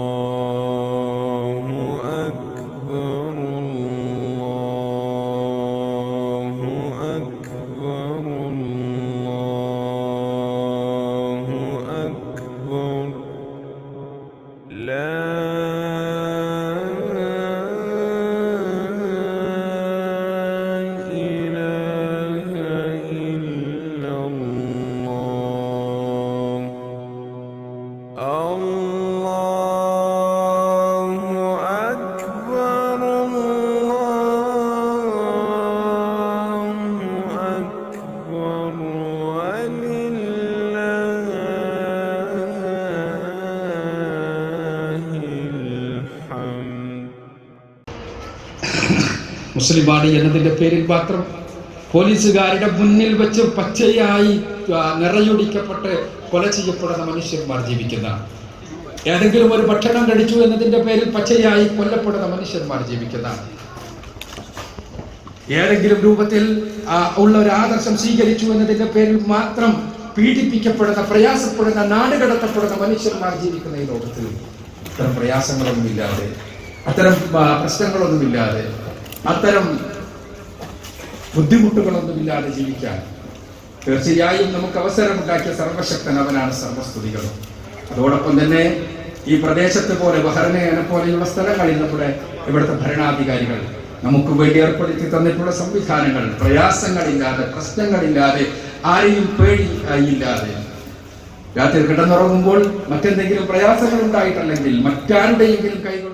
الله أكبر الله أكبر الله أكبر لا إله إلا الله الله أكبر الله أكبر ولله الحمد. മുസ്ലിമാണ് എന്നതിൻ്റെ പേരിൽ മാത്രം പോലീസുകാരുടെ മുന്നിൽ വെച്ച് പച്ചയായി നിറയൊടിക്കപ്പെട്ട് കൊല ചെയ്യപ്പെടുന്ന മനുഷ്യന്മാർ ജീവിക്കുന്നതാണ്. ഏതെങ്കിലും ഒരു ഭക്ഷണം കഴിച്ചു എന്നതിൻ്റെ പേരിൽ പച്ചയായി കൊല്ലപ്പെടുന്ന മനുഷ്യന്മാർ ജീവിക്കുന്നതാണ്. ഏതെങ്കിലും രൂപത്തിൽ ഉള്ള ഒരു ആദർശം സ്വീകരിച്ചു എന്നതിൻ്റെ പേരിൽ മാത്രം പീഡിപ്പിക്കപ്പെടുന്ന, പ്രയാസപ്പെടുന്ന, നാടുകടത്തപ്പെടുന്ന മനുഷ്യന്മാർ ജീവിക്കുന്ന ഈ ലോകത്തിൽ അത്തരം പ്രയാസങ്ങളൊന്നുമില്ലാതെ, അത്തരം പ്രശ്നങ്ങളൊന്നുമില്ലാതെ, അത്തരം ബുദ്ധിമുട്ടുകളൊന്നുമില്ലാതെ ജീവിക്കാൻ തീർച്ചയായും നമുക്ക് അവസരമുണ്ടാക്കിയ സർവശക്തൻ അവനാണ്. സർവസ്തുതികളും. അതോടൊപ്പം തന്നെ ഈ പ്രദേശത്ത് പോലെ ബഹ്റൈനെ പോലെയുള്ള സ്ഥലങ്ങളിൽ നമ്മുടെ ഇവിടുത്തെ ഭരണാധികാരികൾ നമുക്ക് വേണ്ടി ഏർപ്പെടുത്തി തന്നിട്ടുള്ള സംവിധാനങ്ങൾ പ്രയാസങ്ങളില്ലാതെ, പ്രശ്നങ്ങളില്ലാതെ, ആരെയും പേടിയില്ലാതെ രാത്രി കിടന്നുറങ്ങുമ്പോൾ മറ്റെന്തെങ്കിലും പ്രയാസങ്ങൾ ഉണ്ടായിട്ടല്ലെങ്കിൽ മറ്റാരുടെയെങ്കിലും കൈകൾ